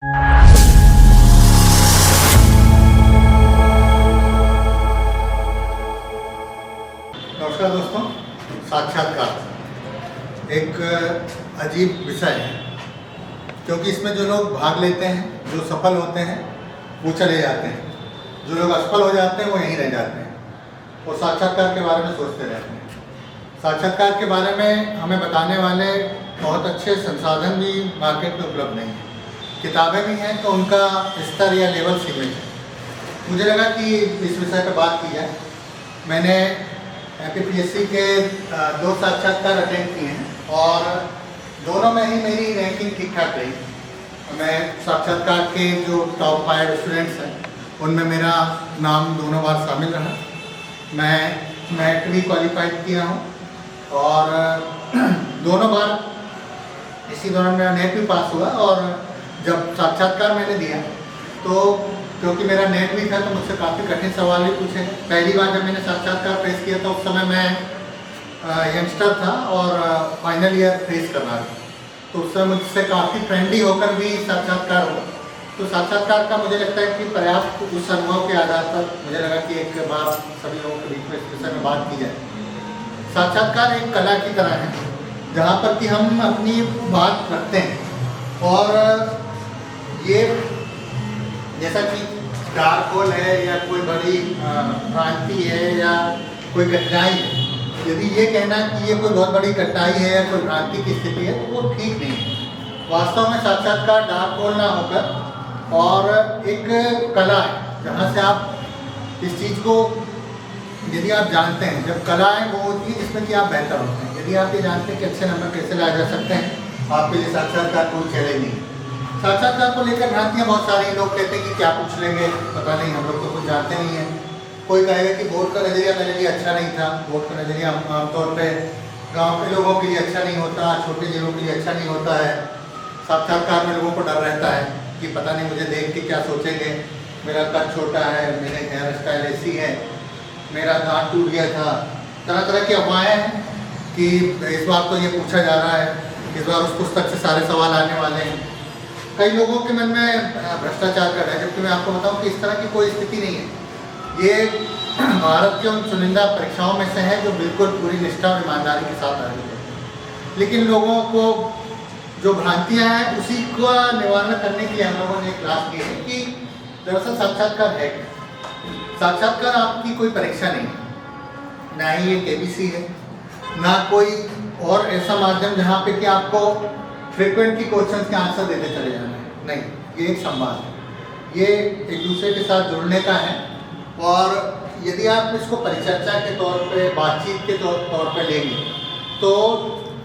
नमस्कार दोस्तों, साक्षात्कार एक अजीब विषय है क्योंकि इसमें जो लोग भाग लेते हैं, जो सफल होते हैं वो चले जाते हैं, जो लोग असफल हो जाते हैं वो यहीं रह जाते हैं और साक्षात्कार के बारे में सोचते रहते हैं। साक्षात्कार के बारे में हमें बताने वाले बहुत अच्छे संसाधन भी मार्केट में उपलब्ध नहीं हैं, किताबें भी हैं तो उनका स्तर या लेवल सीमित है। मुझे लगा कि इस विषय पर बात की जाए। मैंने MPPSC के 2 साक्षात्कार अटेंड किए हैं और दोनों में ही मेरी रैंकिंग ठीक ठाक रही। मैं साक्षात्कार के जो टॉप 5 स्टूडेंट्स हैं उनमें मेरा नाम दोनों बार शामिल रहा। मैं नेट भी क्वालिफाइड किया हूँ और दोनों बार इसी दौरान मेरा नेट भी पास हुआ। और जब साक्षात्कार मैंने दिया तो क्योंकि मेरा नेट भी था तो मुझसे काफ़ी कठिन सवाल भी पूछे। पहली बार जब मैंने साक्षात्कार फेस किया था उस समय मैं यंगस्टर था और फाइनल ईयर फेस कर रहा था, तो उस समय मुझसे काफ़ी फ्रेंडली होकर भी साक्षात्कार हुआ। तो साक्षात्कार का मुझे लगता है कि पर्याप्त उस अनुभव के आधार पर मुझे लगा कि एक बार सभी लोगों के बीच में इस विषय में बात की जाए। साक्षात्कार एक कला की तरह है जहाँ पर कि हम अपनी बात रखते हैं और ये जैसा कि डार्क होल है या कोई बड़ी भ्रांति है या कोई कठिनाई है, यदि ये कहना कि ये कोई बहुत बड़ी कठिनाई है या कोई भ्रांति की स्थिति है तो वो ठीक नहीं है। वास्तव में साक्षात्कार डार्क होल ना होकर और एक कला है जहाँ से आप इस चीज़ को यदि आप जानते हैं, जब कला है वो होती है जिसमें कि आप बेहतर होते हैं। यदि आप ये जानते हैं कि अच्छे नंबर कैसे लाए जा सकते हैं, आपके लिए साक्षात्कार कोई चैलेंज नहीं। साक्षात्कार को लेकर भ्रांतियाँ बहुत सारी, लोग कहते हैं कि क्या पूछ लेंगे, पता नहीं, हम लोग तो कुछ जानते नहीं हैं। कोई कहेगा कि बोर्ड का नज़रिया मेरे लिए अच्छा नहीं था। बोर्ड का नज़रिया आमतौर पे गांव के लोगों के लिए अच्छा नहीं होता, छोटे जिलों के लिए अच्छा नहीं होता है। साक्षात्कार में लोगों को डर रहता है कि पता नहीं मुझे देख के क्या सोचेंगे, मेरा कद छोटा है, मेरे हेयर स्टाइल ऐसी है, मेरा दांत टूट गया था। तरह तरह की अफवाहें हैं कि इस बार तो ये पूछा जा रहा है, इस बार उस पुस्तक से सारे सवाल आने वाले हैं। कई लोगों के मन में भ्रष्टाचार का है, जबकि मैं आपको बताऊं कि इस तरह की कोई स्थिति नहीं है। ये भारत की उन चुनिंदा परीक्षाओं में से है जो बिल्कुल पूरी निष्ठा और ईमानदारी के साथ आयोजित है। लेकिन लोगों को जो भ्रांतियां हैं उसी का निवारण करने के लिए हम लोगों ने एक क्लास की है कि दरअसल साक्षात्कार है क्या। साक्षात्कार आपकी कोई परीक्षा नहीं है, ना ही ये KBC है, ना कोई और ऐसा माध्यम जहाँ पे कि आपको फ्रिक्वेंटली क्वेश्चंस के आंसर देते चले जाना है। नहीं, ये एक संवाद है, ये एक दूसरे के साथ जुड़ने का है। और यदि आप इसको परिचर्चा के तौर पे, बातचीत के तौर पे लेंगे तो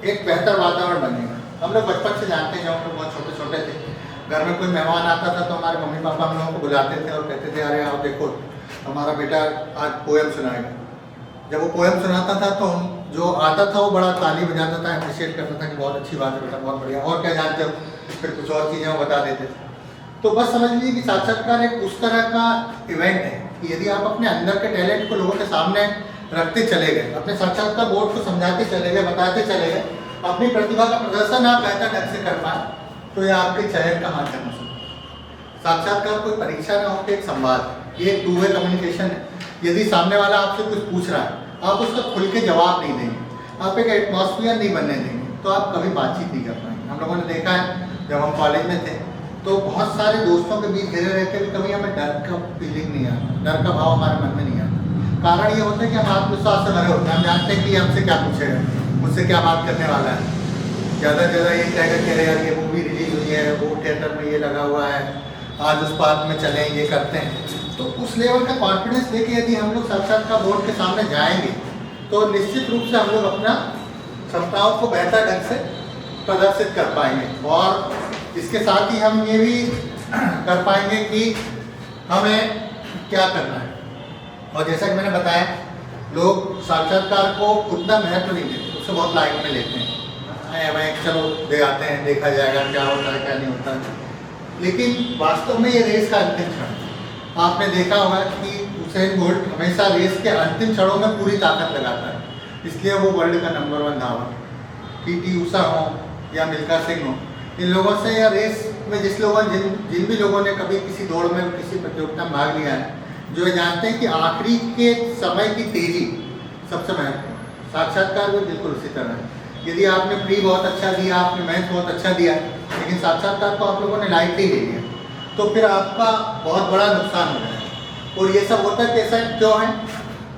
एक बेहतर वातावरण बनेगा। हम लोग बचपन से जानते हैं, जब हम लोग बहुत छोटे छोटे थे, घर में कोई मेहमान आता था तो हमारे मम्मी पापा हम लोगों को बुलाते थे और कहते थे, अरे आओ देखो हमारा बेटा आज पोएम सुनाएगा। जब वो पोएम सुनाता था तो जो आता था वो बड़ा ताली बजाता था, अप्रिशिएट करता था कि बहुत अच्छी बात है बेटा, बहुत बढ़िया, और क्या जानते हो, फिर कुछ और चीज़ें वो बता देते थे। तो बस समझ लीजिए कि साक्षात्कार एक उस तरह का इवेंट है कि यदि आप अपने अंदर के टैलेंट को लोगों के सामने रखते चले गए, अपने साक्षात्कार बोर्ड को समझाते चले गए, बताते चले गए, अपनी प्रतिभा का प्रदर्शन आप बेहतर ढंग से कर पाए, तो ये आपके चयन का माध्यम हो सकता है। साक्षात्कार कोई परीक्षा ना हो, एक संवाद है, ये एक टू वे कम्युनिकेशन है। यदि सामने वाला आपसे कुछ पूछ रहा है, आप उसका खुल के जवाब नहीं देंगे, आप एक एटमॉस्फेयर नहीं बनने देंगे, तो आप कभी बातचीत नहीं कर पाएंगे। हम लोगों ने देखा है जब हम कॉलेज में थे तो बहुत सारे दोस्तों के बीच घिरे रहते हुए कभी हमें डर का फीलिंग नहीं आता, डर का भाव हमारे मन में नहीं आता। कारण ये होता है कि हम आत्मविश्वास से भरे होते हैं, हम जानते हैं कि हमसे क्या पूछेगा, मुझसे क्या बात करने वाला है। ज़्यादा से ज़्यादा ये कहेगा कि यार ये मूवी रिलीज हुई है, वो थिएटर में ये लगा हुआ है, आज उस पार्क में चलें, ये करते हैं। तो उस लेवल का कॉन्फिडेंस लेके यदि हम लोग साक्षात्कार बोर्ड के सामने जाएंगे तो निश्चित रूप से हम लोग अपना क्षमताओं को बेहतर ढंग से प्रदर्शित कर पाएंगे। और इसके साथ ही हम ये भी कर पाएंगे कि हमें क्या करना है। और जैसा कि मैंने बताया, लोग साक्षात्कार को उतना महत्व नहीं देते, उससे बहुत लाइट में लेते हैं, हमें चलो दे आते हैं, देखा जाएगा क्या होता है क्या नहीं होता है। लेकिन वास्तव में ये रेस का अंतिम क्षण, आपने देखा होगा कि उसेन बोल्ट हमेशा रेस के अंतिम क्षणों में पूरी ताकत लगाता है, इसलिए वो वर्ल्ड का नंबर 1 धावक। PT ऊषा हो या मिल्खा सिंह हो, इन लोगों से यह रेस में जिन भी लोगों ने कभी किसी दौड़ में किसी प्रतियोगिता में भाग लिया है, जो ये जानते हैं कि आखिरी के समय की तेज़ी सबसे महत्वपूर्ण। साक्षात्कार भी बिल्कुल उसी तरह है। यदि आपने प्री बहुत अच्छा दिया, आपने मैथ बहुत अच्छा दिया, लेकिन साक्षात्कार को आप लोगों ने लाइटली ले लिया, तो फिर आपका बहुत बड़ा नुकसान हो जाएगा। और ये सब होता है कैसा क्यों है?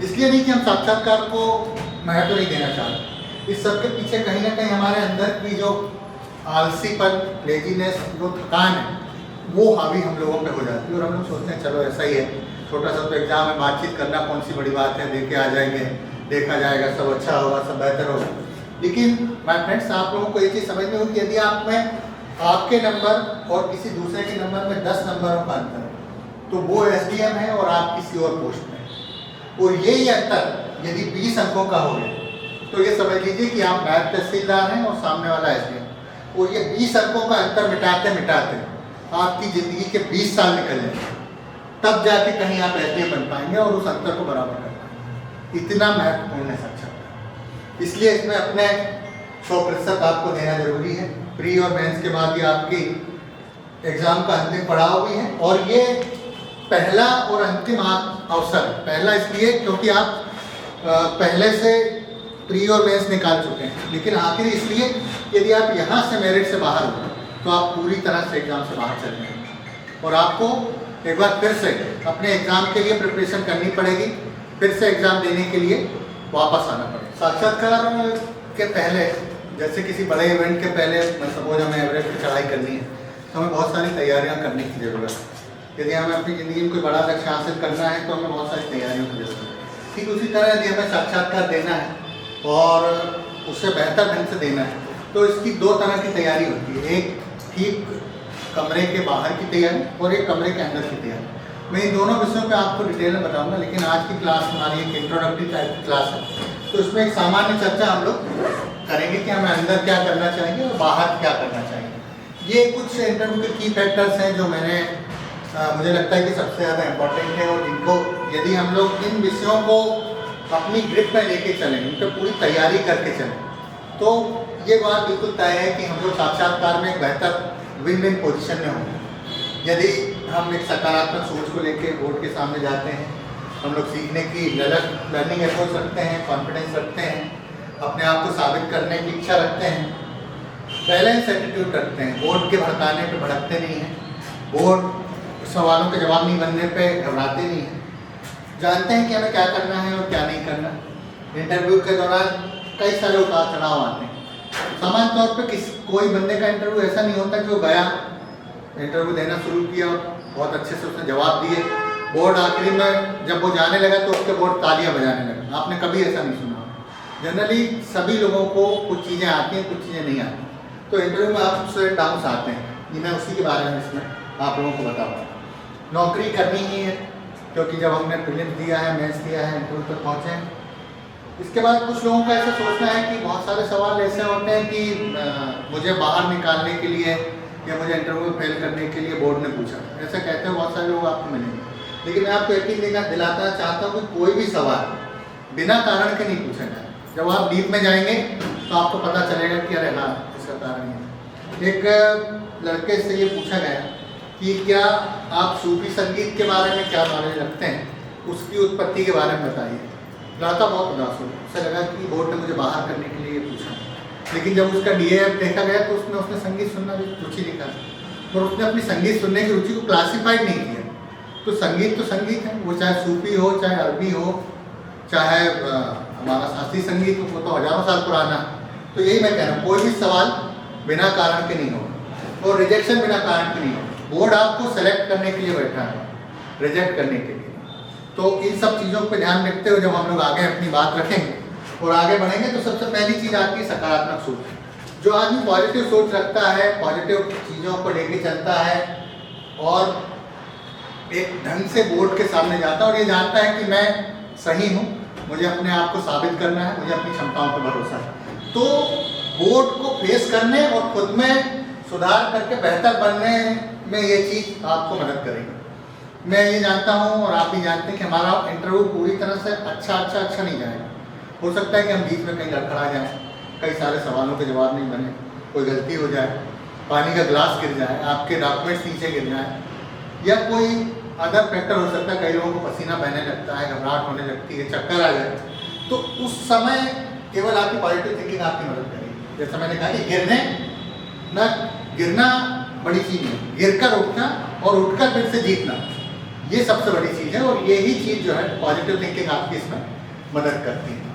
इसलिए नहीं कि हम साक्षात्कार को महत्व नहीं देना चाहते। इस सब के पीछे कहीं ना कहीं हमारे अंदर की जो आलसीपन, लेजीनेस, जो थकान है, वो हावी हम लोगों पे हो जाती है। और हम लोग सोचते हैं चलो ऐसा ही है, छोटा सा तो एग्जाम है, बातचीत करना कौन सी बड़ी बात है, देख के आ जाएंगे, देखा जाएगा, सब अच्छा होगा, सब बेहतर होगा। लेकिन माय फ्रेंड्स, आप लोगों को ये चीज़ समझनी होगी कि यदि आप में आपके नंबर और किसी दूसरे के नंबर में 10 नंबरों का अंतर है, तो वो SDM है और आप किसी और पोस्ट में। और यही अंतर यदि 20 अंकों का हो गया, तो ये समझ लीजिए कि आप नायब तहसीलदार हैं और सामने वाला SDM। और ये 20 अंकों का अंतर मिटाते मिटाते आपकी ज़िंदगी के 20 साल निकल जाएंगे, तब जाके कहीं आप SDM बन पाएंगे और उस अंतर को बराबर कर पाएंगे। इतना महत्वपूर्ण है साक्षात्कार। इसलिए इसमें अपने 100% आपको देना जरूरी है। प्री और मेंस के बाद ये आपकी एग्ज़ाम का अंतिम पड़ाव भी है, और ये पहला और अंतिम अवसर है। पहला इसलिए क्योंकि आप पहले से प्री और मेंस निकाल चुके हैं, लेकिन आखिरी इसलिए यदि आप यहाँ से मेरिट से बाहर हो तो आप पूरी तरह से एग्ज़ाम से बाहर चल जाएंगे और आपको एक बार फिर से अपने एग्ज़ाम के लिए प्रिपरेशन करनी पड़ेगी, फिर से एग्ज़ाम देने के लिए वापस आना पड़ेगा। साक्षात्कार के पहले, जैसे किसी बड़े इवेंट के पहले, सपोज हमें एवरेस्ट की चढ़ाई करनी है, तो हमें बहुत सारी तैयारियां करने की ज़रूरत है। यदि हमें अपनी ज़िंदगी में कोई बड़ा लक्ष्य हासिल करना है तो हमें बहुत सारी तैयारियों की जरूरत है। ठीक उसी तरह यदि हमें साक्षात्कार देना है और उससे बेहतर ढंग से देना है, तो इसकी 2 तरह की तैयारी होती है। एक ठीक कमरे के बाहर की तैयारी और एक कमरे के अंदर की तैयारी। मैं इन दोनों विषयों पे आपको डिटेल में बताऊंगा, लेकिन आज की क्लास हमारी एक इंट्रोडक्टरी टाइप की क्लास है, तो इसमें एक सामान्य चर्चा हम लोग करेंगे कि हमें अंदर क्या करना चाहिए और बाहर क्या करना चाहिए। ये कुछ इंटरव्यू के की फैक्टर्स हैं जो मुझे लगता है कि सबसे ज़्यादा इम्पोर्टेंट है, और जिनको यदि हम लोग इन विषयों को अपनी ग्रिप में लेके चलें, उन पर पूरी तैयारी करके चलें, तो ये बात बिल्कुल तय है कि हम लोग साक्षात्कार में एक बेहतर विन विन पोजीशन में होंगे। यदि हम एक सकारात्मक सोच को लेकर बोर्ड के सामने जाते हैं, हम लोग सीखने की लर्निंग अप्रोच रखते हैं, कॉन्फिडेंस रखते हैं, अपने आप को साबित करने की इच्छा रखते हैं, बैलेंस एटीट्यूड रखते हैं, बोर्ड के भड़काने पे भड़कते नहीं हैं, बोर्ड सवालों के जवाब नहीं बनने पे घबराते नहीं हैं, जानते हैं कि हमें क्या करना है और क्या नहीं करना। इंटरव्यू के दौरान कई सारे उतार चढ़ाव आते हैं। सामान्य तौर पे कोई बंदे का इंटरव्यू ऐसा नहीं होता कि वो गया, इंटरव्यू देना शुरू किया, बहुत अच्छे से उसने जवाब दिए, बोर्ड आखिरी में जब वो जाने लगा तो उसके बोर्ड तालियां बजाने लगा। आपने कभी ऐसा नहीं सुना। जनरली सभी लोगों को कुछ चीज़ें आती हैं, कुछ चीज़ें नहीं आती, तो इंटरव्यू में अप्स एंड डाउन्स आते हैं। ये मैं उसी के बारे में इसमें आप लोगों को बताऊँगा। नौकरी करनी ही है, क्योंकि जब हमने प्रीलिम्स दिया है, मेंस दिया है, इंटरव्यू तक पहुँचे हैं। इसके बाद कुछ लोगों का ऐसा सोचना है कि बहुत सारे सवाल ऐसे होते हैं कि मुझे बाहर निकालने के लिए या मुझे इंटरव्यू फेल करने के लिए बोर्ड ने पूछा। ऐसा कहते हैं बहुत सारे लोग आपको मिलेंगे, लेकिन मैं आपको यकीन दिलाना चाहता हूँ कि कोई भी सवाल बिना कारण के नहीं पूछा जाए। जब आप डीप में जाएंगे तो आपको पता चलेगा कि अरे हाँ, इसका कारण है। एक लड़के से ये पूछा गया कि क्या आप सूफी संगीत के बारे में क्या नॉलेज रखते हैं, उसकी उत्पत्ति के बारे में बताइए। लड़का बहुत उदास हो गया, उसे लगा कि बोर्ड ने मुझे बाहर करने के लिए पूछा, लेकिन जब उसका DAF देखा गया तो उसने संगीत सुनना रुचि दिखा, और उसने अपनी संगीत सुनने की रुचि को क्लासीफाइड नहीं किया। तो संगीत है, वो चाहे सूफी हो, चाहे अरबी हो, चाहे हमारा शास्त्रीय संगीत हो, वो तो हज़ारों साल पुराना। तो यही मैं कह रहा हूँ, कोई भी सवाल बिना कारण के नहीं हो और रिजेक्शन बिना कारण के नहीं हो। बोर्ड आपको सेलेक्ट करने के लिए बैठा है, रिजेक्ट करने के लिए। तो इन सब चीज़ों पर ध्यान रखते हुए जब हम लोग आगे अपनी बात रखेंगे और आगे बढ़ेंगे, तो सबसे पहली चीज़ आपकी सकारात्मक सोच। जो आदमी पॉजिटिव सोच रखता है, पॉजिटिव चीज़ों को लेके चलता है और एक ढंग से बोर्ड के सामने जाता है और ये जानता है कि मैं सही हूँ, मुझे अपने आप को साबित करना है, मुझे अपनी क्षमताओं पर भरोसा है, तो बोर्ड को फेस करने और खुद में सुधार करके बेहतर बनने में ये चीज़ आपको मदद करेगी। मैं ये जानता हूँ और आप भी जानते हैं कि हमारा इंटरव्यू पूरी तरह से अच्छा नहीं जाएगा। हो सकता है कि हम बीच में कहीं लड़खड़ा जाएं, कई सारे सवालों के जवाब नहीं बने, कोई गलती हो जाए, पानी का ग्लास गिर जाए, आपके डॉक्यूमेंट्स नीचे गिर जाए, या कोई अदर फैक्टर हो सकता है, कई लोगों को पसीना बहने लगता है, घबराहट होने लगती है, चक्कर आ जाए, तो उस समय केवल आपकी पॉजिटिव थिंकिंग आपकी मदद करेगी। जैसा मैंने कहा कि गिरना बड़ी चीज़ है, गिरकर उठना और उठकर फिर से जीतना, ये सबसे बड़ी चीज़ है। और यही चीज़ जो है पॉजिटिव थिंकिंग आपकी इसमें मदद करती है।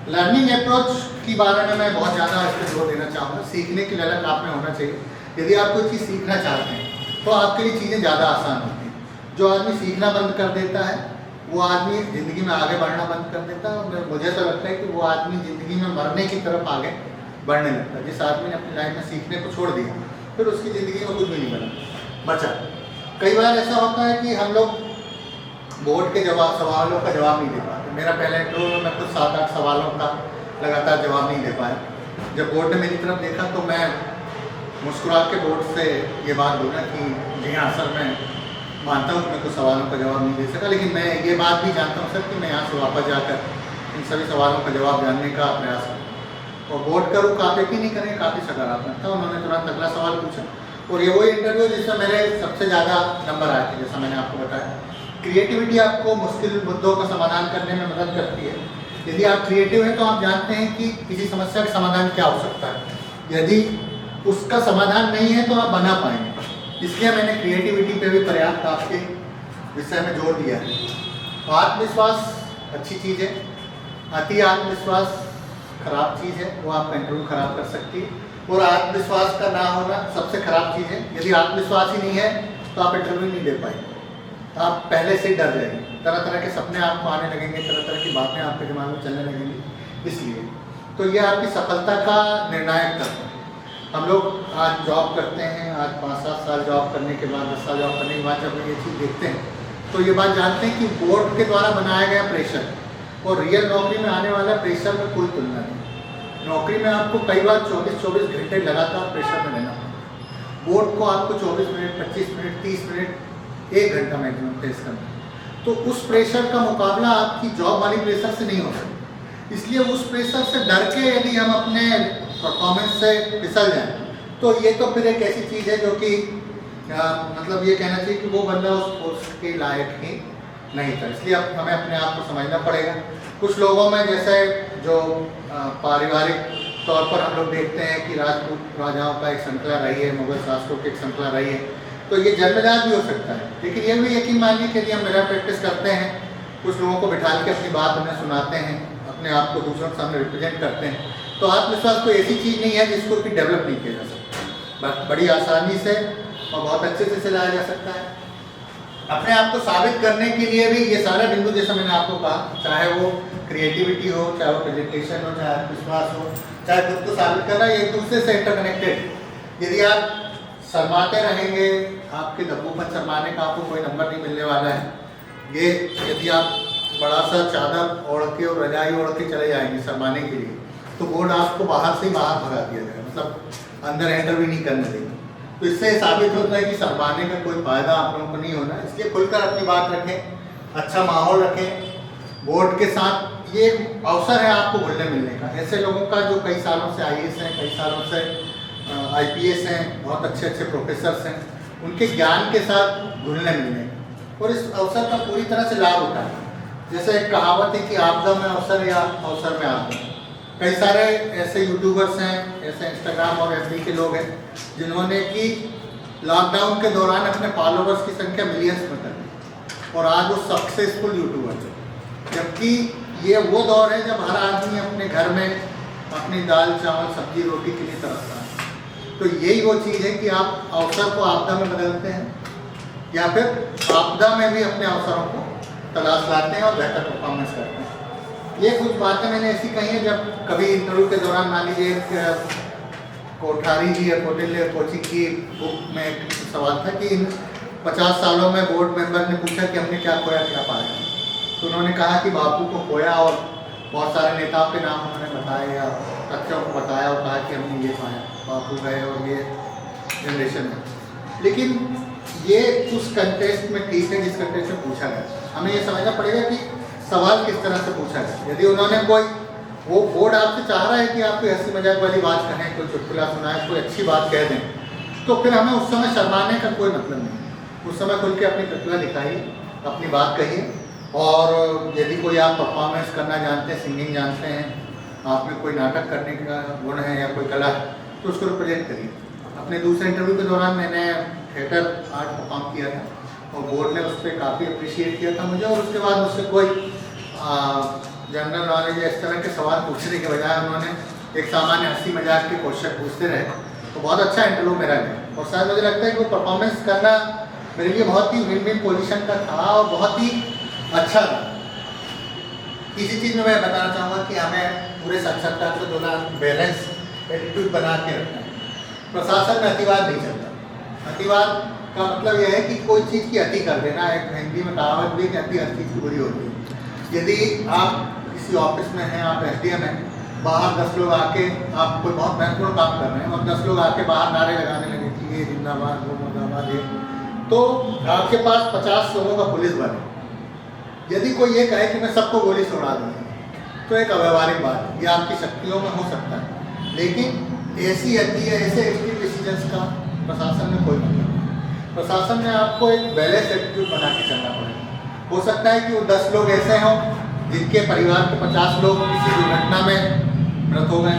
लर्निंग अप्रोच की बारे में मैं बहुत ज़्यादा इस पर जोर देना चाहूँगा। सीखने की ललक आप में होना चाहिए। यदि आप कोई चीज़ सीखना चाहते हैं तो आपके लिए चीज़ें ज़्यादा आसान होती हैं। जो आदमी सीखना बंद कर देता है वो आदमी ज़िंदगी में आगे बढ़ना बंद कर देता है। और मुझे तो लगता है कि वो आदमी ज़िंदगी में मरने की तरफ आगे बढ़ने लगता है। जिस आदमी ने अपनी लाइफ में सीखने को छोड़ दिया फिर उसकी ज़िंदगी में कुछ भी नहीं बचा। कई बार ऐसा होता है कि हम लोग बोर्ड के सवालों का जवाब नहीं दे पाते। मेरा पहले इंटरव्यू में मैं कुछ 7-8 सवालों का लगातार जवाब नहीं दे पाया। जब बोर्ड ने मेरी तरफ देखा तो मैं मुस्कुरा के बोर्ड से ये बात बोला कि जी हाँ सर, मैं मानता हूँ कि मैं कुछ सवालों का जवाब नहीं दे सका, लेकिन मैं ये बात भी जानता हूँ सर कि मैं यहाँ से वापस जाकर इन सभी सवालों का जवाब जानने का प्रयास करूँ। और बोर्ड का रुख आप यकीन नहीं करेंगे काफ़ी सकारात्मक था। उन्होंने तुरंत अगला सवाल पूछा और ये वही इंटरव्यू जिसमें मेरे सबसे ज़्यादा नंबर आए थे। जैसा मैंने आपको बताया, क्रिएटिविटी आपको मुश्किल मुद्दों का समाधान करने में मदद करती है। यदि आप क्रिएटिव हैं तो आप जानते हैं कि किसी समस्या का समाधान क्या हो सकता है। यदि उसका समाधान नहीं है तो आप बना पाएंगे। इसलिए मैंने क्रिएटिविटी पे भी पर्याप्त आपके विषय में जोर दिया है। आत्मविश्वास अच्छी चीज़ है, अति आत्मविश्वास खराब चीज़ है, वो आपका इंटरव्यू खराब कर सकती है। और आत्मविश्वास का ना होना सबसे खराब चीज़ है। यदि आत्मविश्वास ही नहीं है तो आप इंटरव्यू नहीं दे पाएंगे। आप पहले से डर जाएंगे, तरह तरह के सपने आपको आने लगेंगे, तरह तरह की बातें आपके दिमाग में चलने लगेंगी। इसलिए तो ये आपकी सफलता का निर्णायक तत्व है। हम लोग आज जॉब करते हैं, आज 5-7 साल जॉब करने के बाद, 10 साल जॉब करने के बाद जब हम ये चीज़ देखते हैं तो ये बात जानते हैं कि बोर्ड के द्वारा बनाया गया प्रेशर और रियल नौकरी में आने वाला प्रेशर में कोई तुलना नहीं। नौकरी में आपको कई बार 24-24 घंटे लगातार प्रेशर में रहना पड़ता। बोर्ड को आपको 24 मिनट, 25 मिनट, 30 मिनट, 1 घंटा मैक्सिमम फेस करना है। तो उस प्रेशर का मुकाबला आपकी जॉब वाली प्रेशर से नहीं हो सकता। इसलिए उस प्रेशर से डर के यदि हम अपने परफॉर्मेंस से फिसल जाएं तो ये तो फिर एक ऐसी चीज़ है जो कि मतलब ये कहना चाहिए कि वो बंदा उस पोस्ट के लायक ही नहीं था। इसलिए अब हमें अपने आप को समझना पड़ेगा। कुछ लोगों में जैसे जो पारिवारिक तौर पर हम लोग देखते हैं कि राजपूत राजाओं का एक श्रृंखला रही है, मुगल शासकों की एक श्रृंखला रही है, तो ये जन्मजात भी हो सकता है। लेकिन ये भी यकीन मानिए कि यदि हम मेरा प्रैक्टिस करते हैं, कुछ लोगों को बिठा के अपनी बात उन्हें सुनाते हैं, अपने आप को दूसरों के सामने रिप्रेजेंट करते हैं, तो आत्मविश्वास कोई ऐसी चीज़ नहीं है जिसको कि डेवलप नहीं किया जा सकता। बस बड़ी आसानी से और बहुत अच्छे से लाया जा सकता है। अपने आप को साबित करने के लिए भी ये सारे बिंदु, जैसा मैंने आपको कहा, चाहे वो क्रिएटिविटी हो, चाहे वो प्रेजेंटेशन हो, चाहे आत्मविश्वास हो, चाहे खुद को साबित करना, ये एक दूसरे से इंटरकनेक्टेड। यदि आप शर्माते रहेंगे, आपके दब्बूपन शर्माने का आपको कोई नंबर नहीं मिलने वाला है। ये यदि आप बड़ा सा चादर ओढ़ के और रजाई ओढ़ के चले जाएंगे शर्माने के लिए, तो बोर्ड आपको बाहर से ही बाहर भगा दिया जाएगा, मतलब अंदर एंटर भी नहीं करने देगा। तो इससे साबित होता है कि शर्माने का कोई फ़ायदा आप लोगों को नहीं होना। इसलिए खुलकर अपनी बात रखें, अच्छा माहौल रखें। बोर्ड के साथ ये अवसर है आपको घुलने मिलने का। ऐसे लोगों का जो कई सालों से IAS हैं, कई सालों से IPS हैं, बहुत अच्छे अच्छे प्रोफेसर्स हैं, उनके ज्ञान के साथ घुलने मिलने और इस अवसर का पूरी तरह से लाभ उठाएं। जैसे एक कहावत है कि आपदा में अवसर या अवसर में आपदा। कई सारे ऐसे यूट्यूबर्स हैं, ऐसे इंस्टाग्राम और FB के लोग हैं जिन्होंने कि लॉकडाउन के दौरान अपने फॉलोवर्स की संख्या मिलियंस में कर दी और आज वो सक्सेसफुल यूट्यूबर है। जबकि ये वो दौर है जब हर आदमी अपने घर में अपनी दाल चावल सब्जी रोटी के लिए तरसता है। तो यही वो चीज़ है कि आप अवसर को आपदा में बदलते हैं या फिर आपदा में भी अपने अवसरों को तलाश लाते हैं और बेहतर परफॉर्मेंस करते हैं। ये कुछ बातें मैंने ऐसी कही हैं जब कभी इंटरव्यू के दौरान मान लीजिए कोठारी जी या कौटिल्य कोचिंग की बुक में एक सवाल था कि इन 50 सालों में बोर्ड मेंबर ने पूछा कि हमने क्या खोया क्या पाया, तो उन्होंने कहा कि बापू को खोया और बहुत सारे नेताओं के नाम उन्होंने बताए या तथ्यों को बताया और कहा कि हमने ये पाया, बापू गए और ये जनरेशन है। लेकिन ये उस कंटेस्ट में ठीक है जिस कंटेस्ट में पूछा गया। हमें ये समझना पड़ेगा कि सवाल किस तरह से पूछा गया। यदि उन्होंने कोई वो बोर्ड आपसे चाह रहा है कि आप कोई हंसी मजाक वाली बात कहें, कोई चुटकुला सुनाएं, कोई अच्छी बात कह दें, तो फिर हमें उस समय शर्माने का कोई मतलब नहीं। उस समय खुल के अपनी प्रतिभा दिखाइए, अपनी बात कहिए, और यदि कोई आप परफॉर्मेंस करना जानते हैं, सिंगिंग जानते हैं, आप में कोई नाटक करने का गुण है या कोई कला है, तो उसको रिप्रेजेंट करिए। अपने दूसरे इंटरव्यू के दौरान मैंने थिएटर आर्ट परफॉर्म किया था और बोर्ड ने उस पर काफ़ी अप्रिशिएट किया था मुझे, और उसके बाद मुझसे कोई जनरल नॉलेज या इस तरह के सवाल पूछने के बजाय उन्होंने एक सामान्य हंसी मजाक के क्वेश्चन पूछते रहे, तो बहुत अच्छा इंटरव्यू मेरा गया। और शायद मुझे लगता है कि वो परफॉर्मेंस करना मेरे लिए बहुत ही विन विन पोजीशन का था और बहुत ही अच्छा था। इसी चीज़ में मैं बताना चाहूँगा कि हमें पूरे साक्षात्कार के दौरान बैलेंस एटीट्यूड बना के रखना है। प्रशासन में अतिवाद नहीं चलता। अतिवाद का मतलब यह है कि कोई चीज़ की अति कर देना। एक हिंदी में कहावत भी है कि अति हर चीज़ की बुरी होती है। यदि आप किसी ऑफिस में हैं, आप एसडीएम हैं, बाहर 10 लोग आके आप कोई बहुत महत्वपूर्ण काम कर रहे हैं और 10 लोग आके बाहर नारे लगाने लगे कि ये जिंदाबाद, वो मुर्दाबाद, ये, तो आपके पास 50 लोगों का पुलिस बल है। यदि कोई ये कहे कि मैं सबको गोली से उड़ा दूँगा, तो एक अव्यवहारिक बात है। ये आपकी शक्तियों में हो सकता है, लेकिन ऐसी अति या ऐसे एक्सट्रीम डिसीजंस का प्रशासन में कोई मतलब नहीं। प्रशासन में आपको एक बैलेंस एटीट्यूड बना के चलना पड़ेगा। हो सकता है कि वो 10 लोग ऐसे हों जिनके परिवार के 50 लोग किसी दुर्घटना में मृत हो गए।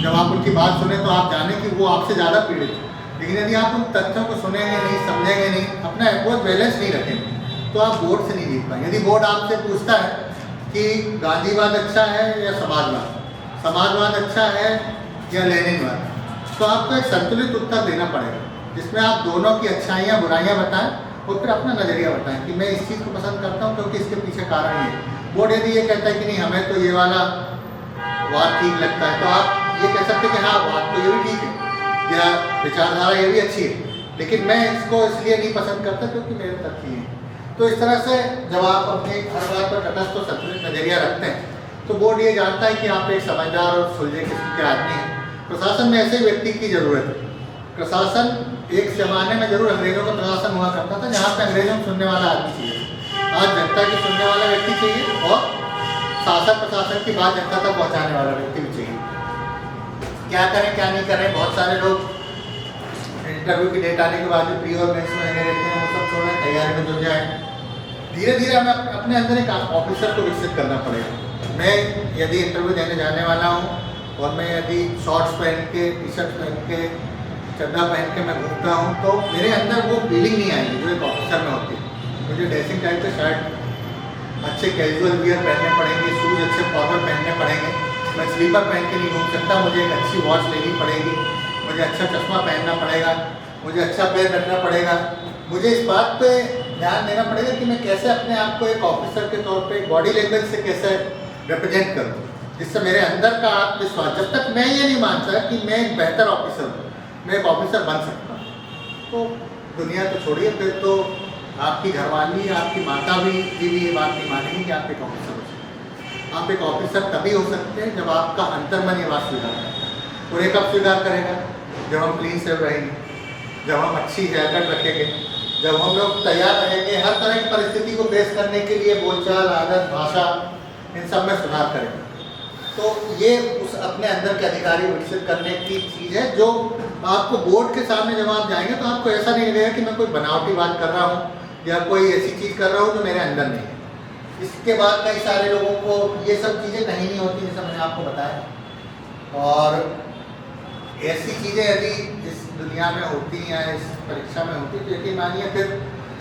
जब आप उनकी बात सुने तो आप जाने कि वो आपसे ज़्यादा पीड़ित है, लेकिन यदि आप उन तथ्यों को सुनेंगे नहीं, समझेंगे नहीं, अपना अप्रोच बैलेंस नहीं रखेंगे, तो आप बोर्ड से नहीं जीत पाएंगे। यदि बोर्ड आपसे पूछता है कि गांधीवाद अच्छा है या समाजवाद, समाजवाद अच्छा है या लेनिनवाद, तो आपको एक संतुलित उत्तर देना पड़ेगा जिसमें आप दोनों की अच्छाइयाँ बुराइयाँ बताएं और फिर अपना नज़रिया बताएं कि मैं इस चीज़ को पसंद करता हूँ क्योंकि इसके पीछे कारण ये है। बोर्ड यदि ये कहता है कि नहीं हमें तो ये वाला वाद ठीक लगता है, तो आप ये कह सकते हैं कि हाँ वाद तो ये भी ठीक है या विचारधारा ये भी अच्छी है, लेकिन मैं इसको इसलिए नहीं पसंद करता क्योंकि मेरे तथ्य हैं। तो इस तरह से जब आप अपने हर बात पर तटस्थ और संतुलित नज़रिया रखते हैं तो बोर्ड ये जानता है कि आप एक समझदार और सुलझे किस्म के आदमी हैं। प्रशासन में ऐसे व्यक्ति की ज़रूरत है। प्रशासन एक ज़माने में जरूर अंग्रेजों का प्रशासन हुआ करता था जहाँ पे अंग्रेजों को सुनने वाला आदमी चाहिए। आज जनता की सुनने वाला व्यक्ति चाहिए और शासन प्रशासन की बात जनता तक पहुँचाने वाला व्यक्ति भी चाहिए। क्या करें क्या नहीं करें, बहुत सारे लोग इंटरव्यू की डेट आने के बाद भी प्री और मेंस में लगे रहते हैं, वो सब छोड़ें, तैयारी में जुट जाए। धीरे धीरे हमें अपने अंदर एक ऑफिसर को विकसित करना पड़ेगा। मैं यदि इंटरव्यू देने जाने वाला हूँ और मैं यदि शॉर्ट्स पहन के, टी शर्ट पहन के, चड्ढा पहन के मैं घूमता हूँ तो मेरे अंदर वो फीलिंग नहीं आएगी जो एक ऑफिसर में होती है। मुझे ड्रेसिंग टाइप के शर्ट, अच्छे कैजुअल वियर पहनने पड़ेंगे, शूज़ अच्छे फॉर्मल पहनने पड़ेंगे। मैं स्लीपर पहन के नहीं घूम सकता, मुझे एक अच्छी वॉच लेनी पड़ेगी, मुझे अच्छा चश्मा पहनना पड़ेगा, मुझे अच्छा पैर रखना पड़ेगा। मुझे इस बात पे ध्यान देना पड़ेगा कि मैं कैसे अपने आप को एक ऑफिसर के तौर पे बॉडी लैंग्वेज से कैसे रिप्रेजेंट करूँ, जिससे मेरे अंदर का आत्मविश्वास, जब तक मैं ये नहीं मानता कि मैं एक बेहतर ऑफिसर हूँ, मैं एक ऑफिसर बन सकता हूँ, तो दुनिया तो छोड़िए, फिर तो आपकी घरवाली, आपकी माता भी ये बात नहीं मानेगी कि आप एक ऑफिसर हो सकते। आप एक ऑफिसर तभी हो सकते हैं जब आपका अंतर्मन ये बात स्वीकार करता है। और ये कब स्वीकार करेगा? जब हम क्लीन सेव रहेंगे, जब हम अच्छी हेयर कट रखेंगे, जब हम लोग तैयार रहेंगे, हर तरह की परिस्थिति को फेस करने के लिए बोलचाल, आदत, भाषा, इन सब में सुधार करेंगे। तो ये उस अपने अंदर के अधिकारी विकसित करने की चीज़ है जो आपको बोर्ड के सामने जब आप जाएंगे तो आपको ऐसा नहीं लगेगा कि मैं कोई बनावटी बात कर रहा हूँ या कोई ऐसी चीज़ कर रहा हूँ जो मेरे अंदर नहीं है। इसके बाद कई सारे लोगों को ये सब चीज़ें नहीं होती जैसा मैंने आपको बताया। और ऐसी चीज़ें यदि इस दुनिया में होती या इस परीक्षा में होती तो यकीन मानिए फिर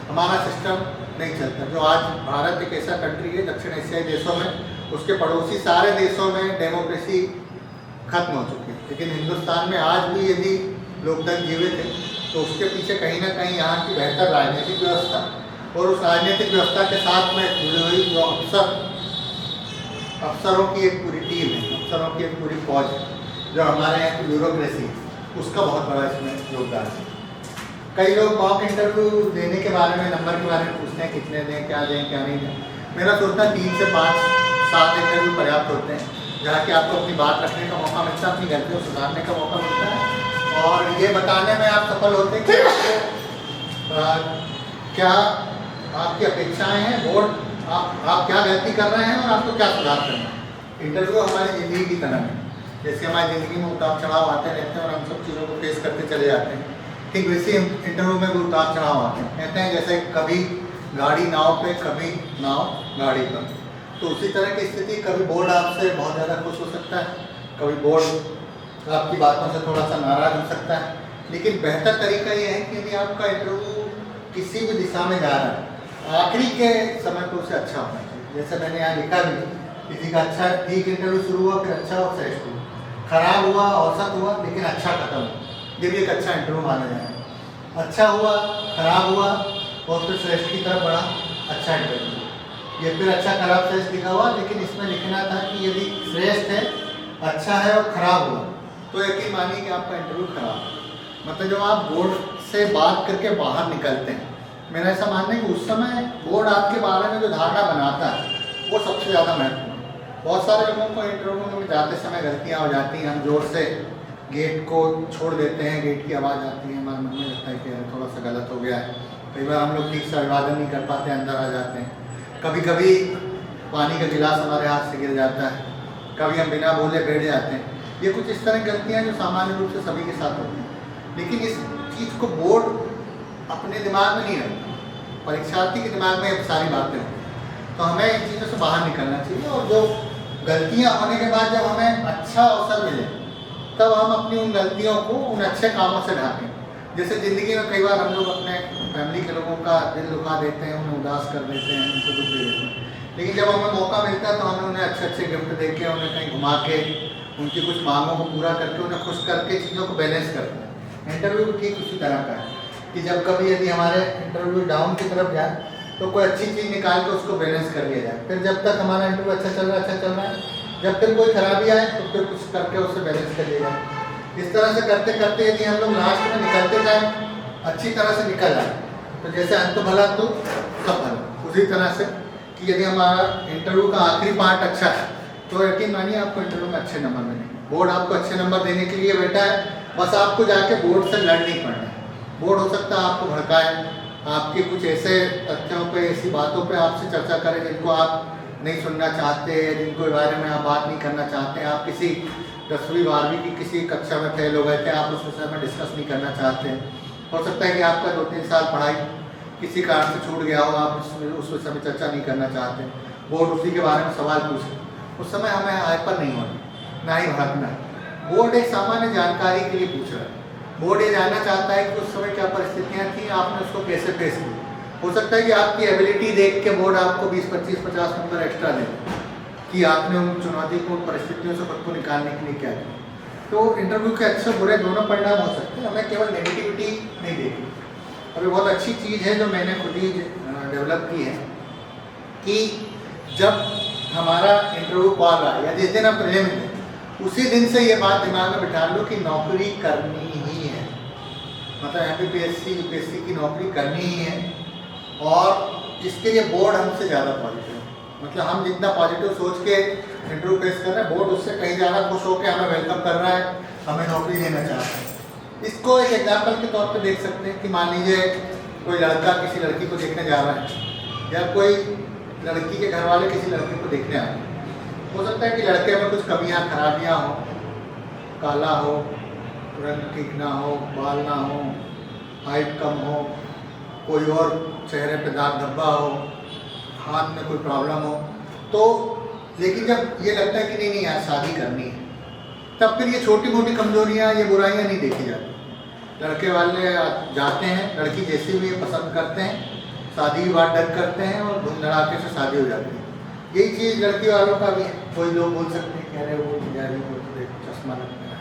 हमारा सिस्टम नहीं चलता। जो आज भारत एक ऐसा कंट्री है दक्षिण एशियाई देशों में, उसके पड़ोसी सारे देशों में डेमोक्रेसी खत्म हो चुकी है, लेकिन हिंदुस्तान में आज भी यदि लोकतंत्र जीवित है तो उसके पीछे कहीं ना कहीं यहाँ की बेहतर राजनीतिक व्यवस्था और उस राजनीतिक व्यवस्था के साथ में जुड़ी हुई जो अफसरों की एक पूरी टीम है, अफसरों की एक पूरी फौज है, जो हमारे यहाँ की ब्यूरोक्रेसी, उसका बहुत बड़ा इसमें योगदान है। कई लोग मॉक इंटरव्यू देने के बारे में, नंबर के बारे में पूछते हैं कितने दें, क्या दें, क्या नहीं दें। मेरा सोचना 3 से 5 7 इंटरव्यू पर्याप्त होते हैं, जहाँ कि आपको अपनी बात रखने का मौका मिलता है, अपनी गलतियों को सुधारने का मौका मिलता है और ये बताने में आप सफल होते हैं कि क्या आपकी अपेक्षाएं हैं, बोर्ड आप क्या गलती कर रहे हैं और आपको क्या सुधार करना है। इंटरव्यू हमारी ज़िंदगी की तरह है, जैसे हमारी ज़िंदगी में उतार चढ़ाव आते रहते हैं और हम सब चीज़ों को फेस करते चले जाते हैं। ठीक वैसे इंटरव्यू में भी उतार चढ़ाव आते हैं। कहते हैं जैसे कभी गाड़ी नाव पे, कभी नाव गाड़ी पर। तो उसी तरह की स्थिति, कभी बोर्ड आपसे बहुत ज़्यादा खुश हो सकता है, कभी बोर्ड आपकी बातों से थोड़ा सा नाराज़ हो सकता है। लेकिन बेहतर तरीका ये है कि यदि आपका इंटरव्यू किसी भी दिशा में जा रहा है, आखिरी के समय पर उसे अच्छा होना चाहिए। जैसे मैंने यहाँ लिखा भी, किसी का अच्छा ठीक इंटरव्यू शुरू हुआ, फिर अच्छा और श्रेष्ठ हुआ, खराब हुआ, औसत हुआ, लेकिन अच्छा खत्म हुआ, ये भी एक अच्छा इंटरव्यू माना जाए। अच्छा हुआ, खराब हुआ और फिर श्रेष्ठ की तरफ बढ़ा, अच्छा इंटरव्यू। ये फिर अच्छा खराब श्रेष्ठ लिखा हुआ, लेकिन इसमें लिखना था कि यदि श्रेष्ठ है, अच्छा है और खराब हुआ तो यकीन मानिए कि आपका इंटरव्यू खराब है। मतलब जब आप बोर्ड से बात करके बाहर निकलते हैं, मेरा ऐसा मानना है कि उस समय बोर्ड आपके बारे में जो धारणा बनाता है वो सबसे ज़्यादा महत्वपूर्ण है। बहुत सारे लोगों को इंटरव्यू में जाते समय गलतियाँ हो जाती हैं। हम जोर से गेट को छोड़ देते हैं, गेट की आवाज़ आती है, हमारे मन में लगता है कि थोड़ा सा गलत हो गया है। कई बार हम लोग ठीक से अभिवादन नहीं कर पाते, अंदर आ जाते हैं। कभी कभी पानी का गिलास हमारे हाथ से गिर जाता है, कभी हम बिना बोले बैठ जाते हैं। ये कुछ इस तरह की गलतियाँ जो सामान्य रूप से सभी के साथ होती हैं, लेकिन इस चीज़ को बोर्ड अपने दिमाग में नहीं रखता, परीक्षार्थी के दिमाग में सारी बातें होती हैं। तो हमें इन चीज़ों से बाहर निकलना चाहिए और जो गलतियाँ होने के बाद जब हमें अच्छा अवसर मिले तब हम अपनी उन गलतियों को उन अच्छे कामों से ढाकें। जैसे ज़िंदगी में कई बार हम लोग अपने फैमिली के लोगों का दिल दुखा देते हैं, उन्हें उदास कर देते हैं, उनको दुख दे देते हैं, लेकिन जब हमें मौका मिलता है तो हमें उन्हें अच्छे अच्छे गिफ्ट दे के, उन्हें कहीं घुमा के, उनकी कुछ मांगों को पूरा करके, उन्हें खुश करके चीज़ों को बैलेंस करते हैं। इंटरव्यू भी ठीक उसी तरह का है कि जब कभी यदि हमारे इंटरव्यू डाउन की तरफ जाए तो कोई अच्छी चीज़ निकाल के उसको बैलेंस कर लिया जाए। फिर जब तक हमारा इंटरव्यू अच्छा चल रहा है, जब फिर कोई खराबी आए तो फिर कुछ करके उसे बैलेंस कर लिया जाए। इस तरह से करते करते यदि हम लोग लास्ट में निकलते जाए, अच्छी तरह से निकल जाए, तो जैसे अंत भला तो सफल। उसी तरह से कि यदि हमारा इंटरव्यू का आखिरी पार्ट अच्छा है तो यकीन मानिए आपको इंटरव्यू में अच्छे नंबर मिलेंगे। बोर्ड आपको अच्छे नंबर देने के लिए बैठा है, बस आपको जाके बोर्ड से लड़ नहीं पड़ना है। बोर्ड हो सकता है आपको भड़काए, आपके कुछ ऐसे तथ्यों पे, ऐसी बातों पे आपसे चर्चा करें जिनको आप नहीं सुनना चाहते, जिनको बारे में आप बात नहीं करना चाहते। आप किसी 10वीं 12वीं की किसी कक्षा में फेल हो गए थे, आप उस विषय में डिस्कस नहीं करना चाहते। हो सकता है कि आपका 2-3 साल पढ़ाई किसी कारण से छूट गया हो, आप उस विषय में चर्चा नहीं करना चाहते। बोर्ड उसी के बारे में सवाल पूछे, उस समय हमें हाइपर नहीं होना, ना ही भड़कना। बोर्ड एक सामान्य जानकारी के लिए पूछ रहा है। बोर्ड ये जानना चाहता है कि उस समय क्या परिस्थितियाँ थी, आपने उसको कैसे फेस किया। हो सकता है कि आपकी एबिलिटी देख के बोर्ड आपको 20, 25, 50 नंबर एक्स्ट्रा दे कि आपने उन चुनौतीपूर्ण परिस्थितियों से खुद को निकालने के लिए क्या किया। तो इंटरव्यू के अच्छे बुरे दोनों परिणाम हो सकते हैं, हमें केवल नेगेटिविटी नहीं देखनी। अभी बहुत अच्छी चीज़ है जो मैंने खुद ही डेवलप की है कि जब हमारा इंटरव्यू कॉल आया या जिस दिन आप प्रीलिम थे, उसी दिन से ये बात दिमाग में बिठा लो कि नौकरी करनी ही है। मतलब MPPSC UPSC की नौकरी करनी ही है और इसके लिए बोर्ड हमसे ज़्यादा पॉजिटिव, मतलब हम जितना पॉजिटिव सोच के इंटरव्यू फेस कर रहे हैं, बोर्ड उससे कहीं ज़्यादा खुश होकर हमें वेलकम कर रहा है, हमें नौकरी देना चाहता है। इसको एक एग्जाम्पल के तौर पे देख सकते हैं कि मान लीजिए कोई लड़का किसी लड़की को देखने जा रहा है या कोई लड़की के घर वाले किसी लड़के को देखने आ रहे हैं। हो सकता है कि लड़के में कुछ कमियां खराबियां हो, काला हो, रंग ठीक ना हो, बाल ना हो, हाइट कम हो, कोई और चेहरे पे दाग धब्बा हो, हाथ में कोई प्रॉब्लम हो, तो लेकिन जब ये लगता है कि नहीं यार शादी करनी है, तब फिर ये छोटी मोटी कमजोरियाँ, ये बुराइयाँ नहीं देखी जाती। लड़के वाले जाते हैं, लड़की जैसी भी पसंद करते हैं, शादी की बात डर करते हैं और धूम धड़ाके से शादी हो जाती है। यही चीज़ लड़की वालों का भी है। कोई लोग बोल सकते हैं कह रहे वो यारी को चश्मा लगता है,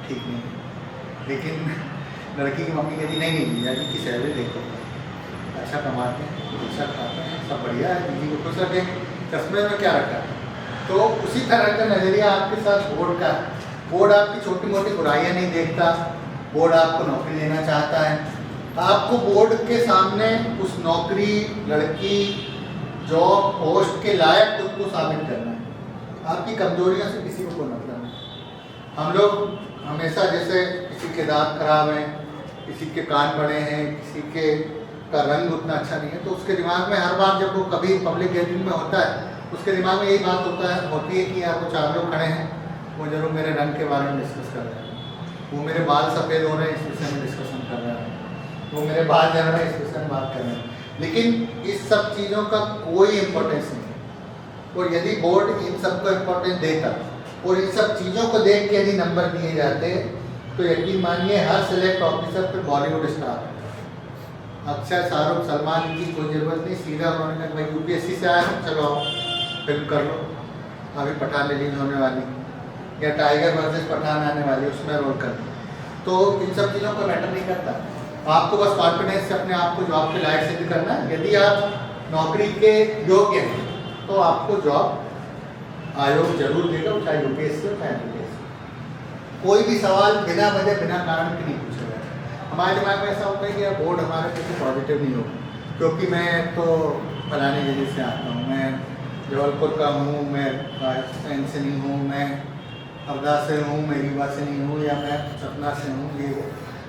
ठीक नहीं है, लेकिन लड़की की मम्मी कहती नहीं नहीं यारी की सैलरी देखो, अच्छा कमाते हैं, अच्छा खाते हैं, सब बढ़िया है, दीदी को खुश रखेंगे, चश्मे में क्या रखा है। तो उसी तरह का नज़रिया आपके साथ बोर्ड का है। बोर्ड आपकी छोटी मोटी बुराइयाँ नहीं देखता, बोर्ड आपको नौकरी देना चाहता है। आपको बोर्ड के सामने उस नौकरी, लड़की, जॉब, पोस्ट के लायक खुद को साबित करना है। आपकी कमजोरियों से किसी को कोई मतलब नहीं। हम लोग हमेशा जैसे किसी के दांत खराब हैं, किसी के कान बड़े हैं, किसी के का रंग उतना अच्छा नहीं है, तो उसके दिमाग में हर बार जब वो कभी पब्लिक गैदरिंग में होता है, उसके दिमाग में यही बात होती है कि यार वो 4 लोग खड़े हैं, वो जरूर मेरे रंग के बारे में डिस्कस कर रहे हैं, वो मेरे बाल सफ़ेद हो रहे हैं इस विषय में डिस्कशन कर रहे हैं, वो मेरे बाद जाना है, इस विषय में बात कर रहे हैं। लेकिन इस सब चीज़ों का कोई इम्पोर्टेंस नहीं है। और यदि बोर्ड इन सबको इम्पोर्टेंस देता और इन सब चीज़ों को देख के यदि नंबर दिए जाते तो यकीन मानिए हर सिलेक्ट ऑफिसर पे बॉलीवुड स्टार, अक्षय, शाहरुख, सलमान की कोई ज़रूरत नहीं। सीधा उन्होंने कहा भाई यूपीएससी से आया, चलो फिल्म कर लो, अभी पठान रिलीज होने वाली या टाइगर वर्सेस पठान आने वाली, उसमें रोल कर लो। तो इन सब चीज़ों को मैटर नहीं करता। आपको बस कॉन्फिडेंस से अपने आप को जॉब के लायक सिद्ध करना है। यदि आप नौकरी के योग्य हैं तो आपको जॉब आयोग जरूर देगा, चाहे यूपीएससी हो चाहे यूपीएससी। कोई भी सवाल बिना वजह बिना कारण के नहीं पूछा जाता। हमारे दिमाग में ऐसा होता है कि बोर्ड हमारे पीछे पॉजिटिव नहीं होगा, क्योंकि मैं तो फलाने जगह से आता हूँ, मैं जबलपुर का हूँ, मैं राजस्थान से नहीं हूँ, मैं हरदा से हूँ, मैं रीवा से नहीं हूँ, या मैं सतना से हूँ।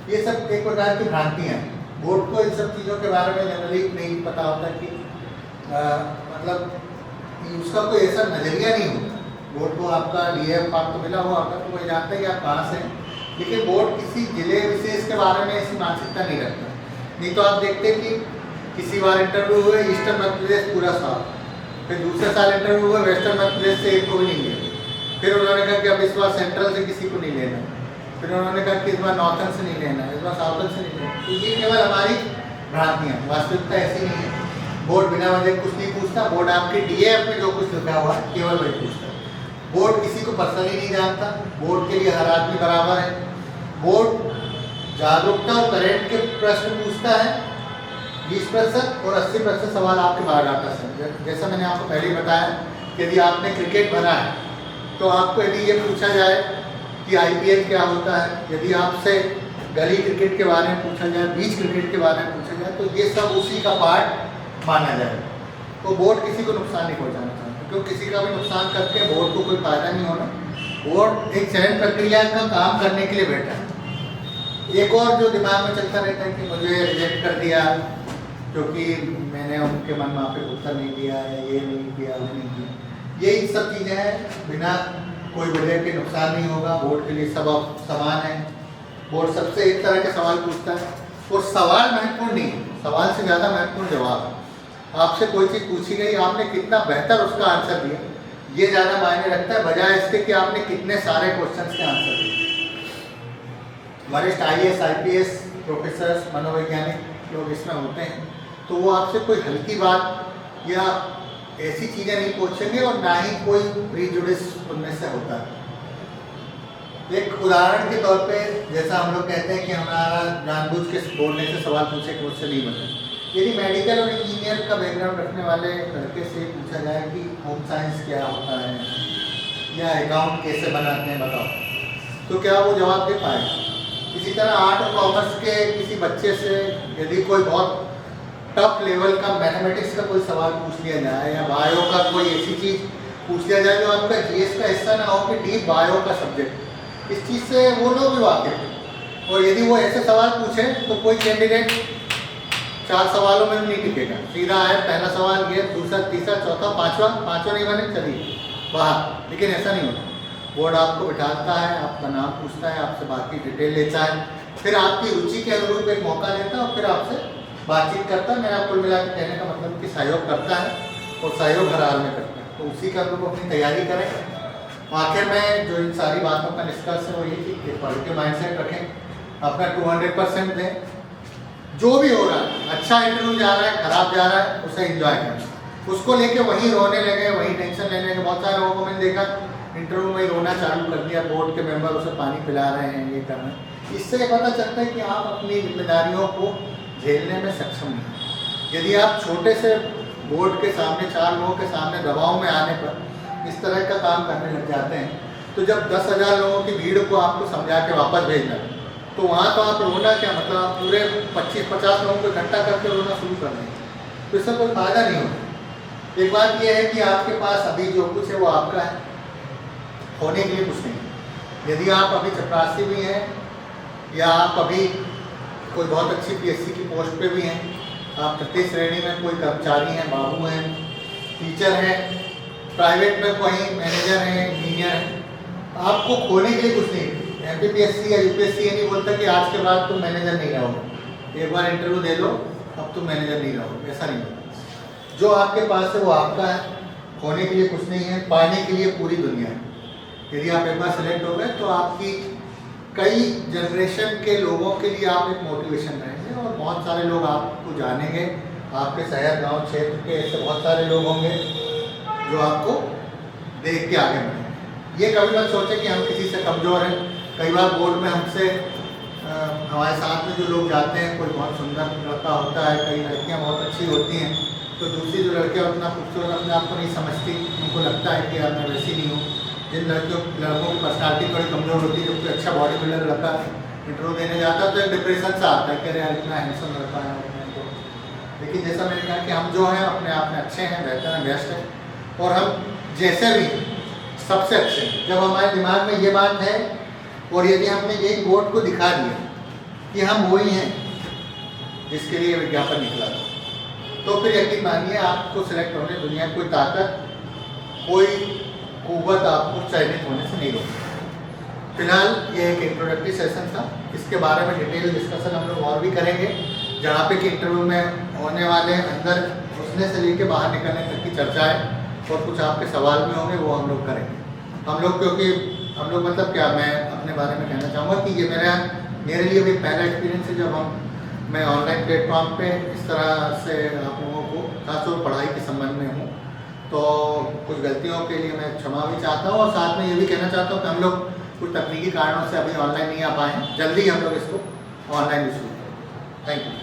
ये सब एक प्रकार की भ्रांतियाँ हैं। बोर्ड को इन सब चीज़ों के बारे में जनरली नहीं पता होता कि मतलब उसका कोई ऐसा नज़रिया नहीं होता। बोर्ड को आपका DF पास तो मिला हुआ होगा तो वही जानता है कि आप कहाँ से हैं, लेकिन बोर्ड किसी जिले विशेष के बारे में ऐसी मानसिकता नहीं रखता। नहीं तो आप देखते हैं कि किसी बार इंटरव्यू हुए ईस्टर्न मध्य प्रदेश पूरा साफ, फिर दूसरे साल इंटरव्यू हुआ वेस्टर्न मध्य प्रदेश से एक को भी नहीं लिया, फिर उन्होंने कहा कि अब इस बार सेंट्रल से किसी को नहीं लेना, फिर उन्होंने कहा कि इस बार नॉर्थन से नहीं लेना, इस बार साउथन से नहीं लेना। तो ये केवल हमारी भ्रांतियाँ, वास्तविकता ऐसी नहीं है। बोर्ड बिना वजह कुछ नहीं पूछता। बोर्ड आपके DF में जो कुछ लिखा हुआ है केवल वही पूछता है। बोर्ड किसी को पर्सनली नहीं जानता। बोर्ड के लिए हर आदमी बराबर है। बोर्ड जागरूकता और करंट के प्रश्न पूछता है 20% और 80% सवाल आपके बायोडाटा से। जैसा मैंने आपको पहले ही बताया, यदि आपने क्रिकेट भरा है तो आपको यदि ये पूछा जाए कि IPL क्या होता है, यदि आपसे गली क्रिकेट के बारे में पूछा जाए, बीच क्रिकेट के बारे में पूछा जाए, तो ये सब उसी का पार्ट माना जाए। तो बोर्ड किसी को नुकसान नहीं पहुंचाना चाहता, क्योंकि किसी का भी नुकसान करके बोर्ड को कोई फायदा नहीं होना। बोर्ड एक चयन प्रक्रिया का काम करने के लिए बैठा है। एक और जो दिमाग में चलता रहता है कि मुझे रिजेक्ट कर दिया क्योंकि मैंने उनके मन माफिक उत्तर नहीं दिया, या ये नहीं किया, वो नहीं किया, यही सब चीज़ें हैं। बिना कोई वजह के नुकसान नहीं होगा। बोर्ड के लिए सब समान है। बोर्ड सबसे एक तरह के सवाल पूछता है और सवाल महत्वपूर्ण नहीं है, सवाल से ज़्यादा महत्वपूर्ण जवाब है। आपसे कोई चीज़ पूछी गई, आपने कितना बेहतर उसका आंसर दिया, ये ज़्यादा मायने रखता है बजाय इसके कि आपने कितने सारे क्वेश्चंस के आंसर दिए। वरिष्ठ IAS IPS प्रोफेसर मनोवैज्ञानिक लोग इसमें होते हैं, तो वो आपसे कोई हल्की बात या ऐसी चीज़ें नहीं पूछेंगे और ना ही कोई प्रीजुडिस उनमें से होता है। एक उदाहरण के तौर पे जैसा हम लोग कहते हैं कि हमारा जानबूझ के बोलने से सवाल पूछे कि मुझसे नहीं बता। यदि मेडिकल और इंजीनियर का बैकग्राउंड रखने वाले लड़के से पूछा जाए कि होम साइंस क्या होता है या अकाउंट कैसे बनाते हैं बताओ, तो क्या वो जवाब दे पाएगा? इसी तरह आर्ट और कॉमर्स के किसी बच्चे से यदि कोई बहुत टफ लेवल का मैथमेटिक्स का कोई सवाल पूछ लिया जाए या बायो का कोई ऐसी चीज़ पूछ लिया जाए जो आपका GS का हिस्सा ना हो कि डीप बायो का सब्जेक्ट, इस चीज़ से वो लोग भी वाकिफ हैं। और यदि वो ऐसे सवाल पूछें तो कोई कैंडिडेट 4 सवालों में भी नहीं टिकेगा। सीधा है, पहला सवाल ये, दूसरा, तीसरा, चौथा, पाँचवा नहीं बने चलिए बाहर। लेकिन ऐसा नहीं होता। बोर्ड आपको बिठाता है, आपका नाम पूछता है, आपसे बाकी डिटेल लेता है, फिर आपकी रुचि के अनुरूप एक मौका देता है और फिर आपसे बातचीत करता है। मेरा कुल मिला के कहने का मतलब कि सहयोग करता है और सहयोग हर हाल में करता है। तो उसी का अनुरूप अपनी तैयारी करें। आखिर में जो इन सारी बातों का निष्कर्ष है वो ये कि पॉजिटिव माइंडसेट रखें, अपना 200% दें। जो भी हो रहा है, अच्छा इंटरव्यू जा रहा है, खराब जा रहा है, उसे एंजॉय करें। उसको लेके वहीं रोने लगे, वहीं टेंशन लेने लगे। बहुत सारे लोगों को मैंने देखा इंटरव्यू में ही रोना चालू कर दिया, बोर्ड के मेंबर उसे पानी पिला रहे हैं, ये कर रहे हैं। इससे पता चलता है कि आप अपनी जिम्मेदारियों को झेलने में सक्षम नहीं। यदि आप छोटे से बोर्ड के सामने 4 लोगों के सामने दबाव में आने पर इस तरह का काम करने लग जाते हैं, तो जब 10,000 लोगों की भीड़ को आपको समझा के वापस भेजना है, तो वहाँ तो आप रोना क्या, मतलब आप पूरे 25-50 लोगों को इकट्ठा करके रोना शुरू कर देंगे, तो इससे कोई फायदा नहीं होता। एक बात यह है कि आपके पास अभी जो कुछ है वो आपका है, होने के लिए कुछ नहीं। यदि आप अभी चपरासी भी हैं या आप अभी कोई बहुत अच्छी PSC की पोस्ट पे भी हैं, आप तृतीय श्रेणी में कोई कर्मचारी हैं, बाबू हैं, टीचर हैं, प्राइवेट में कोई मैनेजर हैं, इंजीनियर हैं, आपको खोने के लिए कुछ नहीं। MPPSC या UPSC ये नहीं बोलता कि आज के बाद तुम मैनेजर नहीं रहोगे, एक बार इंटरव्यू दे लो अब तुम मैनेजर नहीं रहो, ऐसा नहीं होता। जो आपके पास है वो आपका है, खोने के लिए कुछ नहीं है, पाने के लिए पूरी दुनिया है। यदि आप एक बार सेलेक्ट हो गए तो आपकी कई जनरेशन के लोगों के लिए आप एक मोटिवेशन रहेंगे और बहुत सारे लोग आपको जानेंगे। आपके शहर गांव क्षेत्र के ऐसे बहुत सारे लोग होंगे जो आपको देख के आगे बढ़ेंगे। ये कभी मत सोचें कि हम किसी से कमज़ोर हैं। कई बार बोर्ड में हमसे हमारे साथ में जो लोग जाते हैं, कोई बहुत सुंदर लड़का होता है, कई लड़कियाँ बहुत अच्छी होती हैं, तो दूसरी जो लड़कियाँ उतना खूबसूरत अपने आप को नहीं समझती, उनको लगता है कि यार मैं वैसी नहीं हूँ। जिन लड़कों की पर्सनालिटी थोड़ी कमज़ोर होती है, जब कोई अच्छा बॉडी बिल्डर लड़का इंटरव्यू देने जाता है तो एक डिप्रेशन सा आता है कि अरे यार इतना हैंडसम लड़का है तो। लेकिन जैसा मैंने कहा कि हम जो हैं अपने आप में अच्छे हैं, बेहतर हैं, बेस्ट हैं और हम जैसे भी सबसे अच्छे हैं। जब हमारे दिमाग में ये बात है और यदि हमने एक बोर्ड को दिखा दिया कि हम वही हैं जिसके लिए विज्ञापन निकला था, तो फिर यकीन मानिए आपको सिलेक्ट होने दुनिया की कोई ताकत, कोई कुव्वत आपको चयनित होने से नहीं रोकती। फिलहाल ये एक इंट्रोडक्टरी सेशन था, इसके बारे में डिटेल डिस्कशन हम लोग और भी करेंगे, जहाँ पे कि इंटरव्यू में होने वाले अंदर घुसने से लेके बाहर निकलने तक की चर्चाएँ और कुछ आपके सवाल भी होंगे वो हम लोग करेंगे। हम लोग क्योंकि हम लोग मतलब क्या, मैं अपने बारे में कहना चाहूँगा कि ये मेरे लिए भी पहला एक्सपीरियंस है जब मैं ऑनलाइन प्लेटफॉर्म पे इस तरह से आप लोगों को खासतौर पढ़ाई के संबंध में हूँ, तो कुछ गलतियों के लिए मैं क्षमा भी चाहता हूँ और साथ में ये भी कहना चाहता हूँ कि हम लोग कुछ तकनीकी कारणों से अभी ऑनलाइन नहीं आ पाए हैं, जल्दी हम लोग इसको ऑनलाइन भी शुरू करें। Thank you.